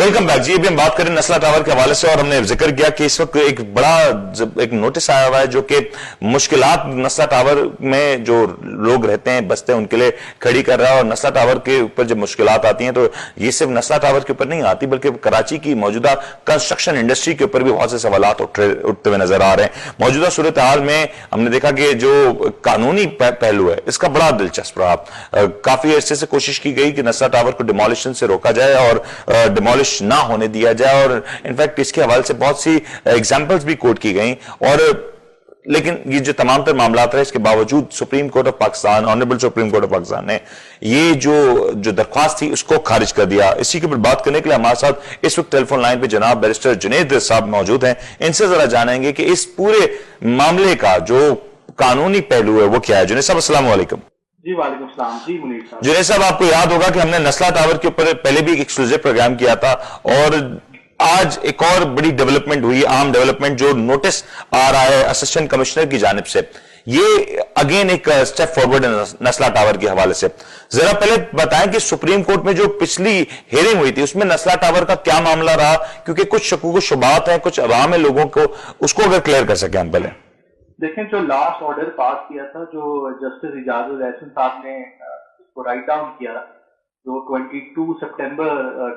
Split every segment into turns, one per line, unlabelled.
Welcome back जी। अभी हम बात करें नस्ला टावर के हवाले से और हमने जिक्र किया कि इस वक्त एक बड़ा एक नोटिस आया हुआ है जो कि मुश्किलात नस्ला टावर में जो लोग रहते हैं बसते हैं उनके लिए खड़ी कर रहा है। और नस्ला टावर के ऊपर जब मुश्किलात आती हैं तो ये सिर्फ नस्ला टावर के ऊपर नहीं आती बल्कि कराची की मौजूदा कंस्ट्रक्शन इंडस्ट्री के ऊपर भी बहुत से सवाल उठते हुए नजर आ रहे हैं। मौजूदा सूरत हाल में हमने देखा कि जो कानूनी पहलू है इसका बड़ा दिलचस्प रहा। काफी अरसे से कोशिश की गई कि नस्ला टावर को डिमोलिशन से रोका जाए और डिमोलिश ना होने दिया जाए और इनफैक्ट इसके हवाले से बहुत सी एग्जांपल्स भी कोट की गई। और लेकिन ये जो तमाम तर मामला है इसके बावजूद supreme court of Pakistan, honourable supreme court of Pakistan ने ये जो दरख्वास्त थी उसको खारिज कर दिया। इसी के ऊपर बात करने के लिए हमारे साथ इस वक्त टेलीफोन लाइन पे जनाब बैरिस्टर जुनैद साहब मौजूद हैं। इनसे जरा जानेंगे कि इस पूरे मामले का जो कानूनी पहलू है वो क्या है। जुनैद साहब अस्सलाम वालेकुम।
जी वालेकुम सलाम। जी मुनीर साहब।
जुनैद साहब, आपको याद होगा कि हमने नस्ला टावर के ऊपर पहले भी एक एक्सक्लूसिव प्रोग्राम किया था और आज एक और बड़ी डेवलपमेंट हुई, आम डेवलपमेंट, जो नोटिस आ रहा है असिस्टेंट कमिश्नर की जानिब से। ये अगेन एक स्टेप फॉरवर्ड है नस्ला टावर के हवाले से। जरा पहले बताएं कि सुप्रीम कोर्ट में जो पिछली हियरिंग हुई थी उसमें नस्ला टावर का क्या मामला रहा, क्योंकि कुछ शक्कू शुबात हैं, कुछ अवाम है लोगों को, उसको अगर क्लियर कर सकें हम पहले।
देखें, जो लास्ट ऑर्डर पास किया था, जो जस्टिस इजाजुल एहसन साहब ने उसको राइट डाउन किया, जो 22 सितंबर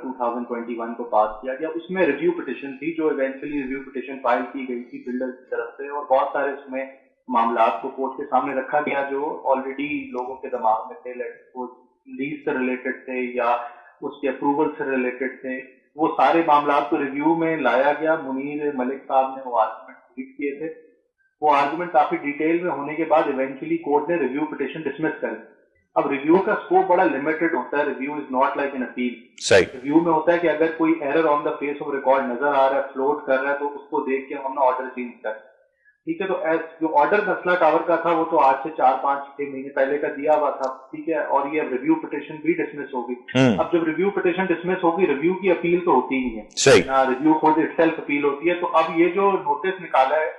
2021 को पास किया गया, उसमें रिव्यू पिटिशन थी जो इवेंचुअली रिव्यू पिटिशन फाइल की गई थी बिल्डर्स की तरफ से और बहुत सारे उसमें मामला को कोर्ट के सामने रखा गया जो ऑलरेडी लोगों के दिमाग में थे, वो लीज से रिलेटेड थे या उसके अप्रूवल से रिलेटेड थे। वो सारे मामला को रिव्यू में लाया गया। मुनीर मलिक साहब ने वो आर्गूमेंट रीड किए थे। वो आर्गुमेंट काफी डिटेल में होने के बाद इवेंचुअली कोर्ट ने रिव्यू पिटिशन डिसमिस कर दी। अब रिव्यू का स्कोप बड़ा लिमिटेड होता है। Review is not like an appeal. Review में होता है कि अगर कोई error on the face of record नजर आ रहा है, फ्लोट कर रहा है, तो उसको देख के हम ऑर्डर चेंज कर, ठीक है। तो जो ऑर्डर नस्ला टावर का था वो तो आज से 4-5-6 महीने पहले का दिया हुआ था, ठीक है, और ये रिव्यू पिटिशन भी डिसमिस होगी। अब जब रिव्यू पिटिशन डिसमिस होगी, रिव्यू की अपील तो होती ही है, रिव्यू खुद इटसेल्फ अपील होती है। तो अब ये जो नोटिस निकाला है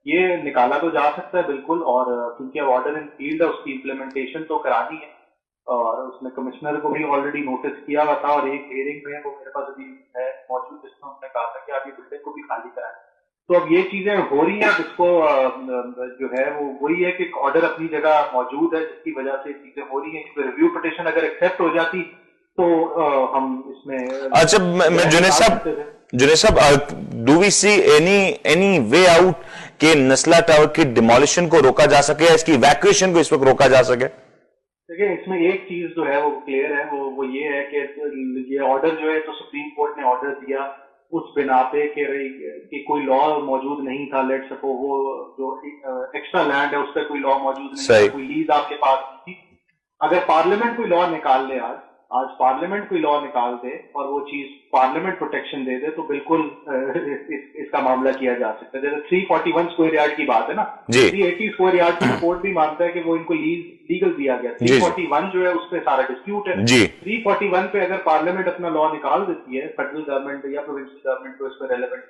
ये निकाला तो जा सकता है बिल्कुल, और क्योंकि ऑर्डर इन फील्ड है उसकी इम्प्लीमेंटेशन तो करानी है और उसमें कमिश्नर को भी ऑलरेडी नोटिस किया हुआ था और एक हियरिंग में वो मेरे पास अभी है मौजूद, जिसमें उन्होंने कहा था कि आप ये बिल्डिंग को भी खाली कराएं। तो अब ये चीजें हो रही हैं, जिसको जो है वो वही है कि ऑर्डर अपनी जगह मौजूद है जिसकी वजह से चीजें हो रही है। रिव्यू पिटिशन अगर एक्सेप्ट हो जाती तो हम इसमें
अच्छा जुनैद साहब, do we see any way out के नस्ला टावर की डिमोलिशन को रोका जा सके या इसकी इवैक्यूएशन को इस वक्त रोका जा सके?
देखिए, इसमें एक चीज जो है वो क्लियर है, वो ये है कि ये ऑर्डर जो है तो सुप्रीम कोर्ट ने ऑर्डर दिया उस बिना पे कि कोई लॉ मौजूद नहीं था। लेट सपो वो जो एक्स्ट्रा लैंड है उस पर कोई लॉ मौजूद नहीं था, कोई लीज आपके पास नहीं थी। अगर पार्लियामेंट कोई लॉ निकाल ले, आज पार्लियामेंट कोई लॉ निकाल दे और वो चीज पार्लियामेंट प्रोटेक्शन दे दे तो बिल्कुल इसका मामला किया जा सकता है। जैसे 341 स्क्वायर यार्ड की बात है ना, 380 स्क्वायर यार्ड की कोर्ट भी मानता है कि वो इनको लीगल दिया गया। 341 जो है उस पर सारा डिस्प्यूट है। 341 पे अगर पार्लियामेंट अपना लॉ निकाल देती है, फेडरल गवर्नमेंट या प्रोविंशियल गवर्नमेंट को इस पर रेलेवेंट,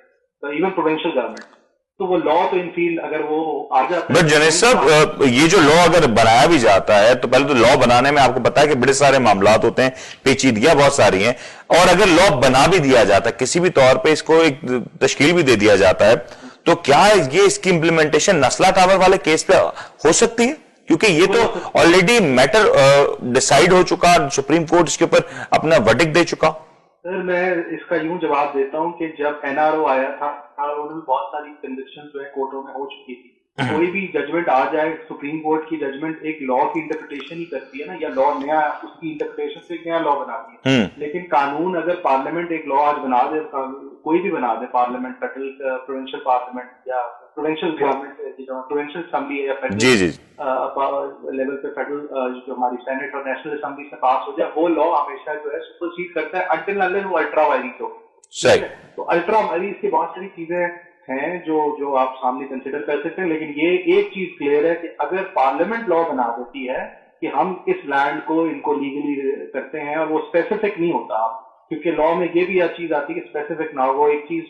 इवन प्रोविंशियल गवर्नमेंट, तो वो लॉ तो इन फील्ड अगर वो आ जाता है।
बट जुनैद साहब, ये जो लॉ अगर बनाया भी जाता है तो पहले तो लॉ बनाने में आपको पता है कि बड़े सारे मामला होते हैं, पेचीदगियां बहुत सारी हैं, और अगर लॉ बना भी दिया जाता है किसी भी तौर पे, इसको एक तश्कील भी दे दिया जाता है, तो क्या ये इसकी इंप्लीमेंटेशन नस्ला टावर वाले केस पे हो सकती है? क्योंकि ये तो ऑलरेडी मैटर डिसाइड हो चुका, सुप्रीम कोर्ट इसके ऊपर अपना वर्डिक्ट दे चुका।
सर, मैं इसका यूं जवाब देता हूं कि जब एनआरओ आया था, एनआरओ में बहुत सारी कन्विक्शन जो है कोर्टों में हो चुकी थी। कोई भी जजमेंट आ जाए, सुप्रीम कोर्ट की जजमेंट एक लॉ की इंटरप्रिटेशन ही करती है ना, या लॉ नया उसकी इंटरप्रिटेशन से एक नया लॉ बनाती है। लेकिन कानून अगर पार्लियामेंट एक लॉ आज बना दे, कोई भी बना दे, पार्लियामेंट, फेडरल, प्रोविंशियल पार्लियामेंट या प्रोविंशियल गवर्नमेंट, प्रोविंशियल असेंबली या फेडरल लेवल पे फेडरल जो हमारी सेनेट और नेशनल असेंबली से पास हो जाए, वो लॉ हमेशा जो है सुपरसीड करता है अंटिल अनलेस वो अल्ट्रा वायलेंस हो। तो अल्ट्रा वायलेंस की बहुत सारी चीजें हैं जो आप सामने कंसिडर कर सकते हैं। लेकिन ये एक चीज क्लियर है कि अगर पार्लियामेंट लॉ बना देती है कि हम इस लैंड को इनको लीगली करते हैं और वो स्पेसिफिक नहीं होता, क्योंकि लॉ में ये भी चीज आती है कि स्पेसिफिक ना हो, एक चीज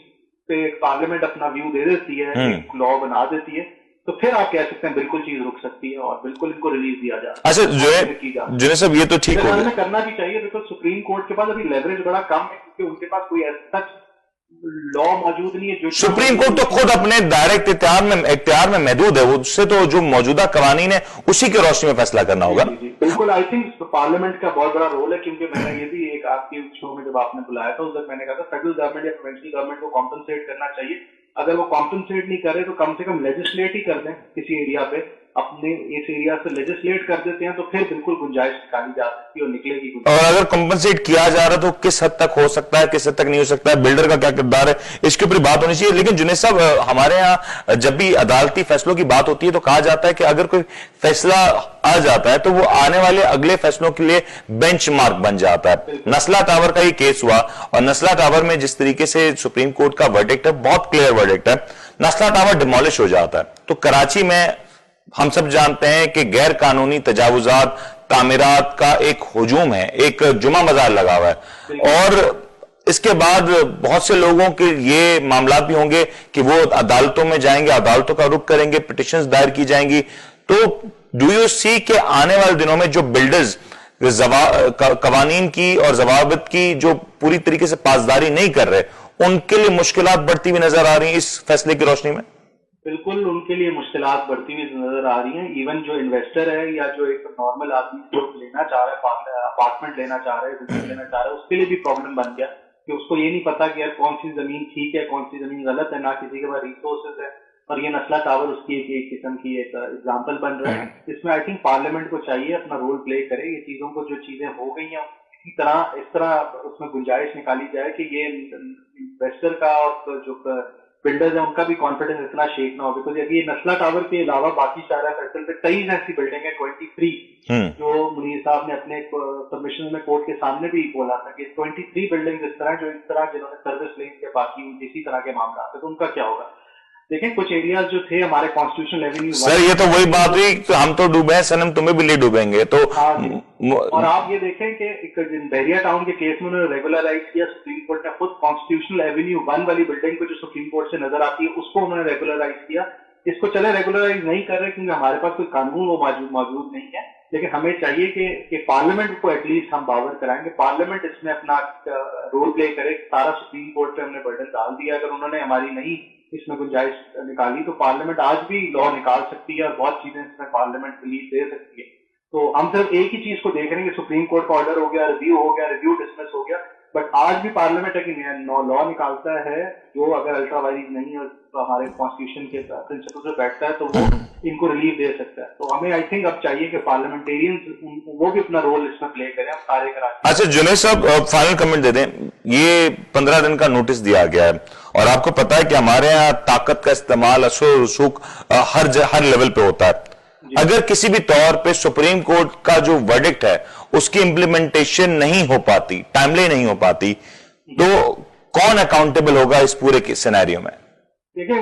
पे पार्लियामेंट अपना व्यू दे देती है, एक लॉ बना देती है, तो फिर आप कह सकते हैं बिल्कुल चीज रुक सकती है और बिल्कुल इनको रिलीज दिया जा
अच्छा जो है सब ये तो ठीक हो गया,
करना भी चाहिए, बिकॉज सुप्रीम कोर्ट के पास अभी लेवरेज बड़ा कम है क्योंकि उनके पास कोई ऐसा लॉ मौजूद नहीं है जो
सुप्रीम कोर्ट तो खुद अपने डायरेक्ट इख्तियार में महदूद है, उससे तो जो मौजूदा कवानीन है उसी के रोशनी में फैसला करना होगा।
बिल्कुल, आई थिंक पार्लियामेंट का बहुत बड़ा रोल है, क्योंकि मैंने ये भी एक आपके शो में जब आपने बुलाया था उस वक्त मैंने कहा था फेडरल गवर्नमेंट या प्रोविंशियल गवर्नमेंट को कॉम्पनसेट करना चाहिए। अगर वो कॉम्पनसेट नहीं करे तो कम से कम लेजिस्लेट ही कर दें किसी एरिया पे, अपने इस एरिया से लेजिस्लेट कर देते हैं तो फिर बिल्कुल गुंजाइश निकाली जा सकती है और निकलेगी गुंजाइश।
और अगर कंपनसेट किया जा रहा है तो किस हद तक हो सकता है, किस हद तक नहीं हो सकता है, बिल्डर का क्या किरदार है, इसके ऊपर बात होनी चाहिए। लेकिन जुनैद साहब, हमारे यहाँ जब भी अदालती फैसलों की बात होती है तो कहा जाता है कि अगर कोई फैसला आ जाता है तो वो आने वाले अगले फैसलों के लिए बेंचमार्क बन जाता है। नस्ला टावर का ही केस हुआ और नस्ला टावर में जिस तरीके से सुप्रीम कोर्ट का वर्डिक्ट है, बहुत क्लियर वर्डिक्ट है, नस्ला टावर डिमोलिश हो जाता है। तो कराची में हम सब जानते हैं कि गैर कानूनी तजावुजात, तामीरात का एक हुजूम है, एक जुमा बाजार लगा हुआ है, और इसके बाद बहुत से लोगों के ये मामला भी होंगे कि वो अदालतों में जाएंगे, अदालतों का रुख करेंगे, पिटिशंस दायर की जाएंगी। तो डू यू सी के आने वाले दिनों में जो बिल्डर्स कवानीन की और जवाबत की जो पूरी तरीके से पासदारी नहीं कर रहे, उनके लिए मुश्किलात बढ़ती हुई नजर आ रही हैं इस फैसले की रोशनी में?
बिल्कुल, उनके लिए मुश्किलात बढ़ती हुई नजर आ रही हैं। इवन जो इन्वेस्टर है या जो एक नॉर्मल आदमी जो लेना चाह रहा है, अपार्टमेंट लेना चाह रहा है, बिल्डिंग लेना चाह रहा है, उसके लिए भी प्रॉब्लम बन गया कि उसको ये नहीं पता कि यार कौन सी जमीन ठीक है, कौन सी जमीन गलत है, ना किसी के पास रिसोर्सेज है। और ये नस्ला टावर उसकी एक किस्म की एक एग्जाम्पल बन रहा है। इसमें आई थिंक पार्लियामेंट को चाहिए अपना रोल प्ले करे, ये चीजों को, जो चीजें हो गई हैं इस तरह उसमें गुंजाइश निकाली जाए कि ये इन्वेस्टर का और जो बिल्डर्स है उनका भी कॉन्फिडेंस इतना शेक ना हो। बिकॉज अभी नस्ला टावर के अलावा बाकी शायरा सर्कल पे 23 ऐसी बिल्डिंग है, 23 जो मुनीर साहब ने अपने सबमिशन में कोर्ट के सामने भी बोला था कि 23 बिल्डिंग इस तरह जो इस तरह जिन्होंने सर्विस लेन के बाकी इसी तरह के मामला आते तो उनका क्या होगा। लेकिन कुछ एरियाज जो थे हमारे कॉन्स्टिट्यूशनल रेवेन्यू,
सर ये तो वही बात हुई कि हम तो डूबे हैं सनम, तुम्हें भी ले डूबेंगे। तो
और आप ये देखें कि बहरिया टाउन के केस में उन्होंने रेगुलराइज किया, सुप्रीम कोर्ट ने खुद कॉन्स्टिट्यूशनल एवेन्यू 1 वाली बिल्डिंग को जो सुप्रीम कोर्ट से नजर आती है उसको उन्होंने रेगुलराइज किया। इसको चले रेगुलराइज नहीं कर रहे क्योंकि हमारे पास कोई कानून वो मौजूद नहीं है, लेकिन हमें चाहिए कि पार्लियामेंट को एटलीस्ट हम बावर कराएंगे, पार्लियामेंट इसमें अपना रोल प्ले करे। सारा सुप्रीम कोर्ट पे हमने बर्डन डाल दिया, अगर उन्होंने हमारी नहीं इसमें गुंजाइश निकाली तो पार्लियामेंट आज भी लॉ निकाल सकती है और बहुत चीजें इसमें पार्लियामेंट रिलीज दे सकती है। तो हम सिर्फ एक ही चीज को देख रहे हैं कि सुप्रीम कोर्ट का ऑर्डर हो गया, रिव्यू डिसमिस हो गया, बट आज भी पार्लियामेंट है कि लॉ निकालता है जो अगर अल्ट्रा वायलेंस नहीं है तो हमारे कॉन्स्टिट्यूशन के प्रिंसिपल से बैठता है तो वो इनको रिलीफ दे सकता है। तो हमें आई थिंक अब चाहिए कि पार्लियामेंटेरियंस वो भी अपना रोल इसमें प्ले करें, हम सारे करा।
अच्छा जुनैद साहब, फाइनल कमेंट दे दें। ये 15 दिन का नोटिस दिया गया है और आपको पता है कि हमारे यहाँ ताकत का इस्तेमाल असर रसूख हर लेवल पे होता है। अगर किसी भी तौर पे सुप्रीम कोर्ट का जो वर्डिक्ट है उसकी इंप्लीमेंटेशन नहीं हो पाती, टाइमली नहीं हो पाती, तो कौन अकाउंटेबल होगा इस पूरे सिनेरियो में?
देखिए,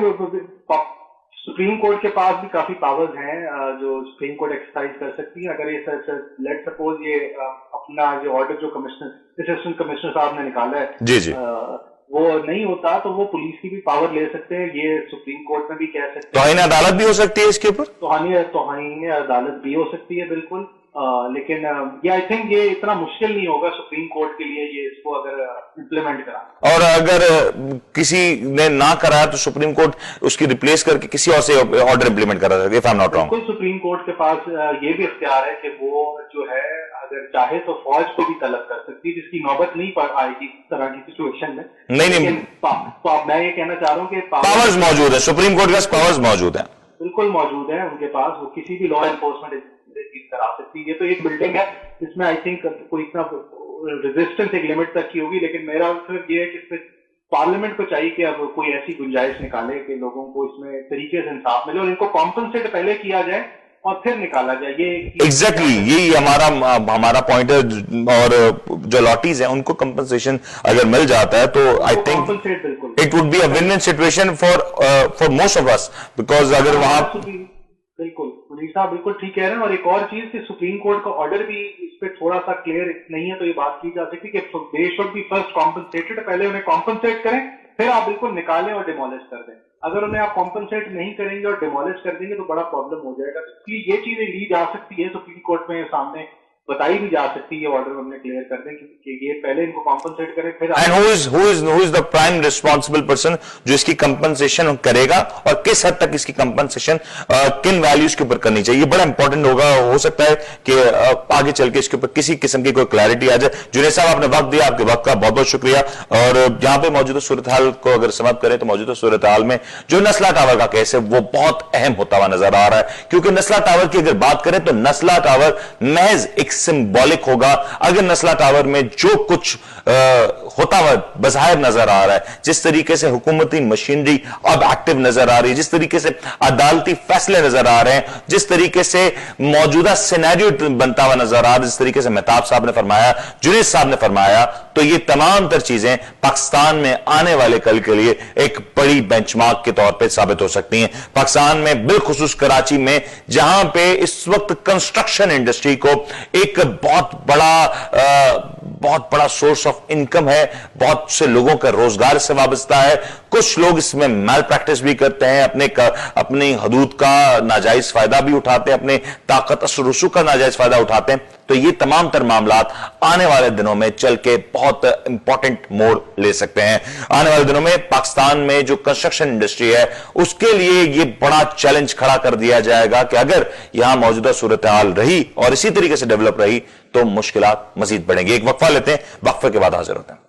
सुप्रीम कोर्ट के पास भी काफी पावर्स हैं जो सुप्रीम कोर्ट एक्सरसाइज कर सकती है। अगर ये लेट सपोज ये अपना जो ऑर्डर जो असिस्टेंट कमिश्नर साहब ने निकाला है
जी
वो नहीं होता तो वो पुलिस की भी पावर ले सकते हैं, ये सुप्रीम कोर्ट में भी कह सकते हैं।
तौहीन अदालत भी हो सकती है इसके ऊपर,
तौहीन अदालत भी हो सकती है बिल्कुल। लेकिन ये आई थिंक ये इतना मुश्किल नहीं होगा सुप्रीम कोर्ट के लिए ये इसको अगर इम्प्लीमेंट करा।
और अगर किसी ने ना कराया तो सुप्रीम कोर्ट उसकी रिप्लेस करके किसी और से ऑर्डर इंप्लीमेंट करा सकती है, if I am not wrong.
बिल्कुल, सुप्रीम कोर्ट के पास ये भी इख्तियार है कि वो जो है अगर चाहे तो फौज को भी तलब कर सकती है, जिसकी नौबत नहीं आएगी इस तरह की सिचुएशन में। नहीं तो मैं ये कहना चाह रहा हूँ कि
पावर्स मौजूद है, सुप्रीम कोर्ट के पास पावर्स मौजूद है,
बिल्कुल मौजूद है उनके पास, वो किसी भी लॉ एनफोर्समेंट करा सकती है। ये तो एक बिल्डिंग है जिसमें आई थिंक कोई इतना रेजिस्टेंस एक लिमिट तक की होगी, लेकिन मेरा सिर्फ ये है कि इसमें पार्लियामेंट को चाहिए कि अब कोई ऐसी गुंजाइश निकाले कि लोगों को इसमें तरीके से इंसाफ मिले और इनको कॉम्पनसेट पहले किया जाए और फिर निकाला जाए। ये
एग्जैक्टली यही हमारा पॉइंट है। और जो लॉटीज हैं उनको कंपनसेशन अगर मिल जाता है तो I think it would be a win win situation for most of us, because अगर वहां
बिल्कुल मुनीर साहब बिल्कुल ठीक कह रहे हैं। और एक और चीज कि सुप्रीम कोर्ट का ऑर्डर भी इस पे थोड़ा सा क्लियर नहीं है, तो ये बात की जा सकती है कि they should be first compensated, पहले उन्हें कॉम्पनसेट करें फिर आप बिल्कुल निकालें और डिमोलिश कर दें। अगर उन्हें आप कॉम्पनसेट नहीं करेंगे और डिमोलिश कर देंगे तो बड़ा प्रॉब्लम हो जाएगा। इसलिए ये चीजें ली जा सकती है, सुप्रीम कोर्ट में सामने बताई भी जा सकती है, ऑर्डर हमने क्लियर कर दें कि ये पहले इनको कॉम्पनसेट करें फिर।
And who is the prime responsible person जो इसकी कंपनसेशन करेगा और किस हद तक इसकी कंपनसेशन किन वैल्यूज के ऊपर करनी चाहिए, ये बड़ा इंपॉर्टेंट होगा। हो सकता है कि आगे चल के इसके ऊपर किसी किस्म की कोई क्लैरिटी आ जाए। जुनैद साहब, आपने वक्त दिया, आपके वक्त का बहुत बहुत शुक्रिया। और यहाँ पे मौजूदा सूरत हाल को अगर समाप्त करें तो मौजूदा सूरत हाल में जो नस्ला टावर का केस है वो बहुत अहम होता हुआ नजर आ रहा है, क्योंकि नस्ला टावर की अगर बात करें तो नस्ला टावर महज एक सिंबॉलिक होगा। अगर नस्ला टावर में जो कुछ होता हुआ बज़ाहिर नजर आ रहा है, जिस तरीके से हुकूमती मशीनरी अब एक्टिव नजर आ रही है, जिस तरीके से अदालती फैसले नजर आ रहे हैं, जिस तरीके से मौजूदा सिनेरियो बनता हुआ नजर आ रहा है, जिस तरीके से मेहताब साहब ने फरमाया, जुनैद साहब ने फरमाया, तो ये तमाम तर चीजें पाकिस्तान में आने वाले कल के लिए एक बड़ी बेंचमार्क के तौर पर साबित हो सकती हैं। पाकिस्तान में बिलखुसूस कराची में जहां पे इस वक्त कंस्ट्रक्शन इंडस्ट्री को एक बहुत बड़ा सोर्स ऑफ इनकम है, बहुत से लोगों का रोजगार से वाबस्ता है। कुछ लोग इसमें मैल प्रैक्टिस भी करते हैं, अपनी हदूद का नाजायज फायदा भी उठाते हैं, अपने ताकत असर रसूख का नाजायज फायदा उठाते हैं। तो ये तमाम तर मामलात आने वाले दिनों में चल के बहुत इंपॉर्टेंट मोड़ ले सकते हैं। आने वाले दिनों में पाकिस्तान में जो कंस्ट्रक्शन इंडस्ट्री है उसके लिए ये बड़ा चैलेंज खड़ा कर दिया जाएगा कि अगर यहां मौजूदा सूरत हाल रही और इसी तरीके से डेवलप रही तो मुश्किलात मजीद बढ़ेंगी। एक वक्फा लेते हैं, वक्फे के बाद हाजिर होते हैं।